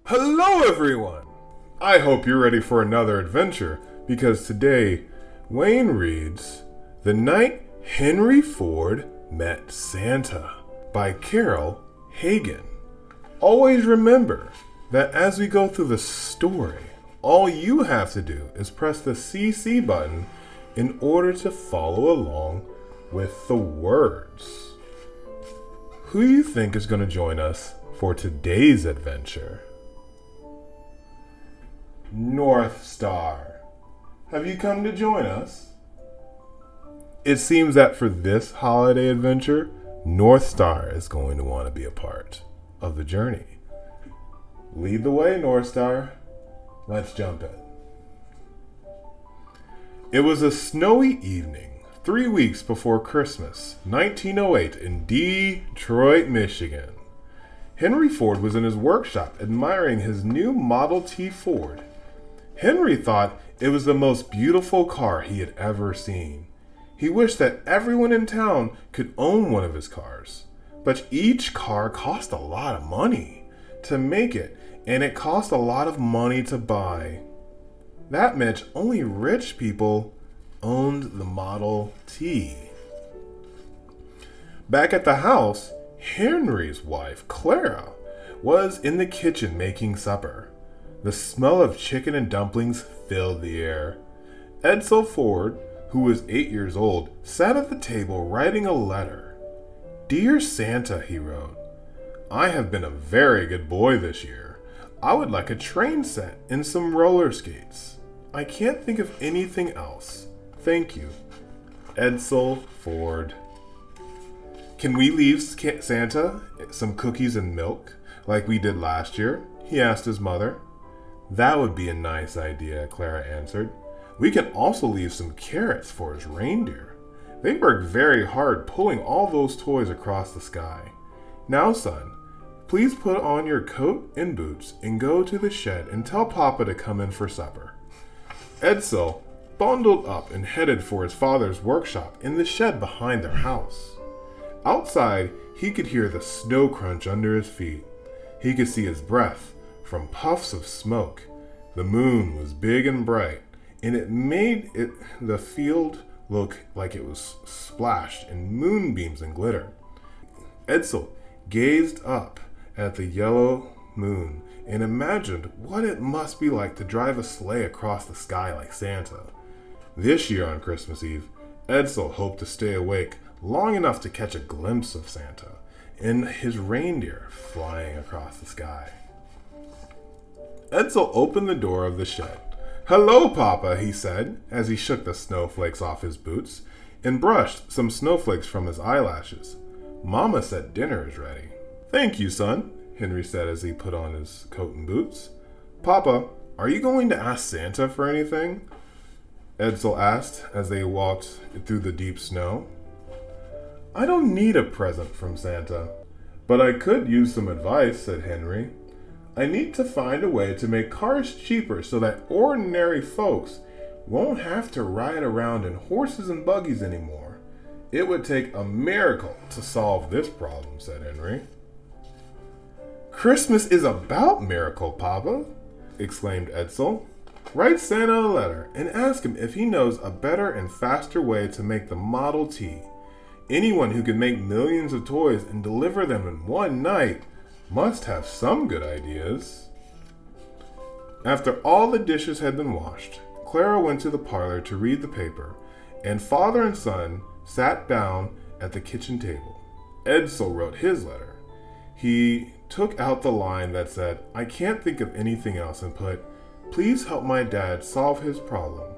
Hello, everyone! I hope you're ready for another adventure because today Wayne reads The Night Henry Ford Met Santa by Carol Hagen. Always remember that as we go through the story, all you have to do is press the CC button in order to follow along with the words. Who do you think is going to join us for today's adventure? North Star. Have you come to join us? It seems that for this holiday adventure, North Star is going to want to be a part of the journey. Lead the way, North Star. Let's jump in. It was a snowy evening, 3 weeks before Christmas, 1908 in Detroit, Michigan. Henry Ford was in his workshop admiring his new Model T Ford. Henry thought it was the most beautiful car he had ever seen. He wished that everyone in town could own one of his cars. But each car cost a lot of money to make it, and it cost a lot of money to buy. That meant only rich people owned the Model T. Back at the house, Henry's wife, Clara, was in the kitchen making supper. The smell of chicken and dumplings filled the air. Edsel Ford, who was 8 years old, sat at the table writing a letter. Dear Santa, he wrote, I have been a very good boy this year. I would like a train set and some roller skates. I can't think of anything else. Thank you. Edsel Ford. Can we leave Santa some cookies and milk like we did last year? He asked his mother. That would be a nice idea, Clara answered. We can also leave some carrots for his reindeer. They worked very hard pulling all those toys across the sky. Now, son, please put on your coat and boots and go to the shed and tell Papa to come in for supper. Edsel bundled up and headed for his father's workshop in the shed behind their house. Outside, he could hear the snow crunch under his feet. He could see his breath from puffs of smoke. The moon was big and bright, and it made the field look like it was splashed in moonbeams and glitter. Edsel gazed up at the yellow moon and imagined what it must be like to drive a sleigh across the sky like Santa. This year on Christmas Eve, Edsel hoped to stay awake long enough to catch a glimpse of Santa and his reindeer flying across the sky. Edsel opened the door of the shed. Hello, Papa, he said, as he shook the snowflakes off his boots and brushed some snowflakes from his eyelashes. Mama said dinner is ready. Thank you, son, Henry said as he put on his coat and boots. Papa, are you going to ask Santa for anything? Edsel asked as they walked through the deep snow. I don't need a present from Santa, but I could use some advice, said Henry. I need to find a way to make cars cheaper so that ordinary folks won't have to ride around in horses and buggies anymore. It would take a miracle to solve this problem, said Henry. Christmas is about miracle, Papa, exclaimed Edsel. Write Santa a letter and ask him if he knows a better and faster way to make the Model T. Anyone who can make millions of toys and deliver them in one night must have some good ideas. After all the dishes had been washed, Clara went to the parlor to read the paper, and father and son sat down at the kitchen table. Edsel wrote his letter. He took out the line that said, I can't think of anything else, and put, please help my dad solve his problem.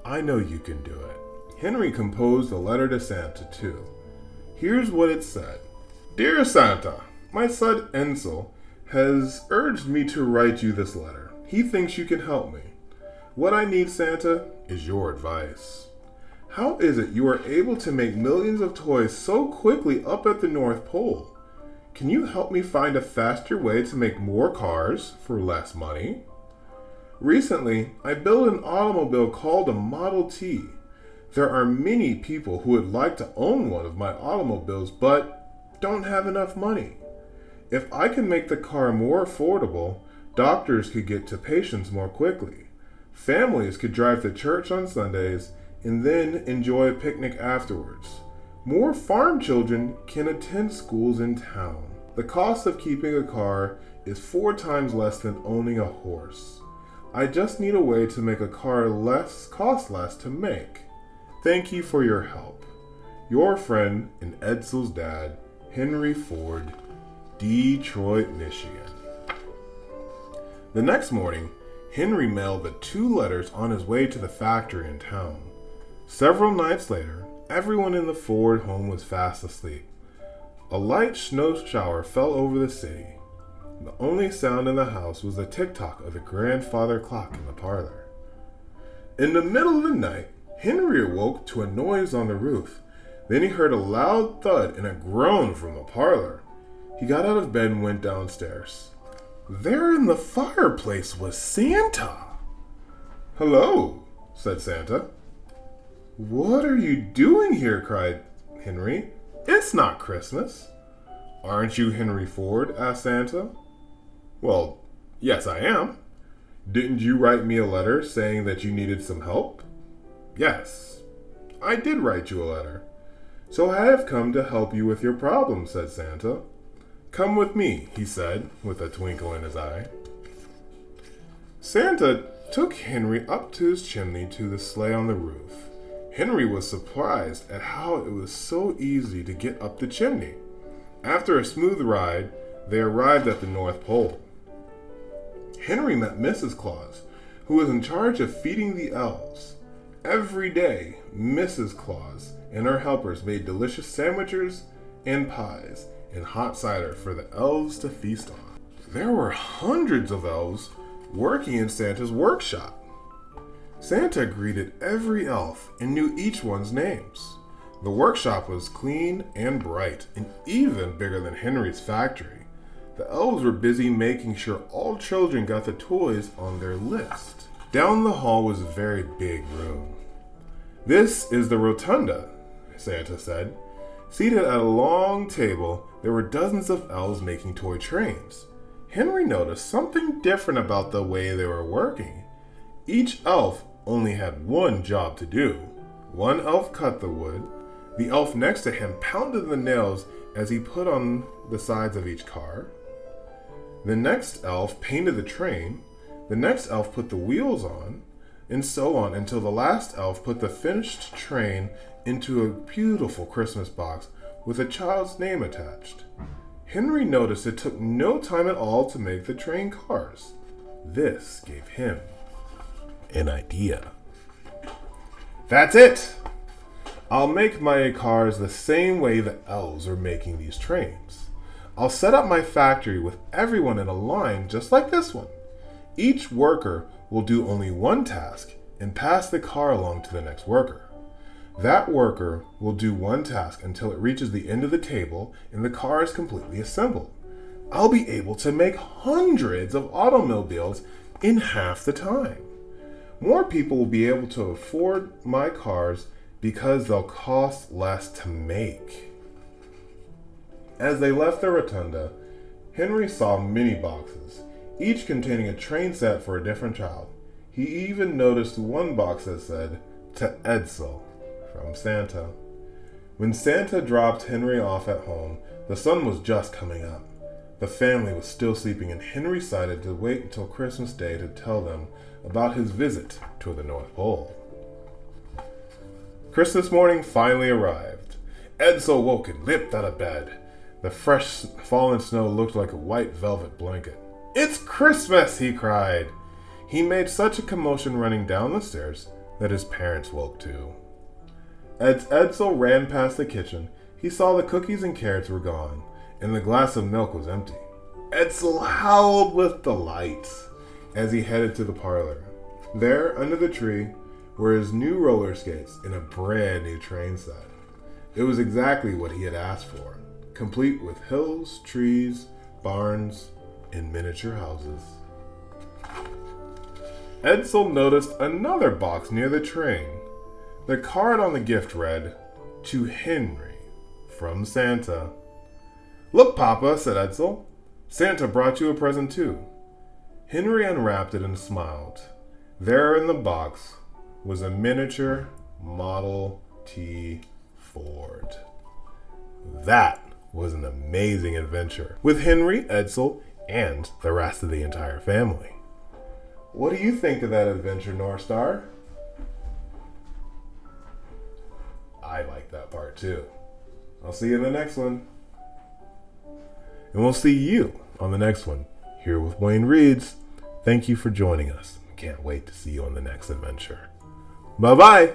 I know you can do it. Henry composed a letter to Santa, too. Here's what it said. Dear Santa, my son Edsel has urged me to write you this letter. He thinks you can help me. What I need, Santa, is your advice. How is it you are able to make millions of toys so quickly up at the North Pole? Can you help me find a faster way to make more cars for less money? Recently, I built an automobile called a Model T. There are many people who would like to own one of my automobiles, but don't have enough money. If I can make the car more affordable, doctors could get to patients more quickly. Families could drive to church on Sundays and then enjoy a picnic afterwards. More farm children can attend schools in town. The cost of keeping a car is 4 times less than owning a horse. I just need a way to make a car cost less to make. Thank you for your help. Your friend and Edsel's dad, Henry Ford, Detroit, Michigan. The next morning, Henry mailed the 2 letters on his way to the factory in town. Several nights later, everyone in the Ford home was fast asleep. A light snow shower fell over the city. The only sound in the house was the tick-tock of the grandfather clock in the parlor. In the middle of the night, Henry awoke to a noise on the roof. Then he heard a loud thud and a groan from the parlor. He got out of bed and went downstairs. There in the fireplace was Santa. "Hello," said Santa. "What are you doing here?" cried Henry. "It's not Christmas." "Aren't you Henry Ford?" asked Santa. "Well, yes, I am. Didn't you write me a letter saying that you needed some help?" "Yes, I did write you a letter. So I have come to help you with your problem," said Santa. "Come with me," he said, with a twinkle in his eye. Santa took Henry up to his chimney to the sleigh on the roof. Henry was surprised at how it was so easy to get up the chimney. After a smooth ride, they arrived at the North Pole. Henry met Mrs. Claus, who was in charge of feeding the elves. Every day, Mrs. Claus and her helpers made delicious sandwiches and pies and hot cider for the elves to feast on. There were hundreds of elves working in Santa's workshop. Santa greeted every elf and knew each one's names. The workshop was clean and bright and even bigger than Henry's factory. The elves were busy making sure all children got the toys on their list. Down the hall was a very big room. "This is the rotunda," Santa said. Seated at a long table, there were dozens of elves making toy trains. Henry noticed something different about the way they were working. Each elf only had one job to do. One elf cut the wood. The elf next to him pounded the nails as he put on the sides of each car. The next elf painted the train. The next elf put the wheels on, and so on until the last elf put the finished train into a beautiful Christmas box with a child's name attached. Henry noticed it took no time at all to make the train cars. This gave him an idea. "That's it! I'll make my cars the same way the elves are making these trains. I'll set up my factory with everyone in a line just like this one. Each worker will do only one task and pass the car along to the next worker. That worker will do one task until it reaches the end of the table and the car is completely assembled. I'll be able to make hundreds of automobiles in half the time. More people will be able to afford my cars because they'll cost less to make." As they left the rotunda, Henry saw many boxes, each containing a train set for a different child. He even noticed one box that said, "To Edsel," from Santa. When Santa dropped Henry off at home, the sun was just coming up. The family was still sleeping, and Henry decided to wait until Christmas Day to tell them about his visit to the North Pole. Christmas morning finally arrived. Edsel woke and leaped out of bed. The fresh fallen snow looked like a white velvet blanket. "It's Christmas!" he cried. He made such a commotion running down the stairs that his parents woke too. As Edsel ran past the kitchen, he saw the cookies and carrots were gone, and the glass of milk was empty. Edsel howled with delight as he headed to the parlor. There, under the tree, were his new roller skates and a brand new train set. It was exactly what he had asked for, complete with hills, trees, barns, and miniature houses. Edsel noticed another box near the train. The card on the gift read, "To Henry, from Santa." "Look, Papa," said Edsel. "Santa brought you a present too." Henry unwrapped it and smiled. There in the box was a miniature Model T Ford. That was an amazing adventure with Henry, Edsel, and the rest of the entire family. What do you think of that adventure, North Star? I like that part too. I'll see you in the next one. And we'll see you on the next one here with Wayne Reads. Thank you for joining us. Can't wait to see you on the next adventure. Bye-bye.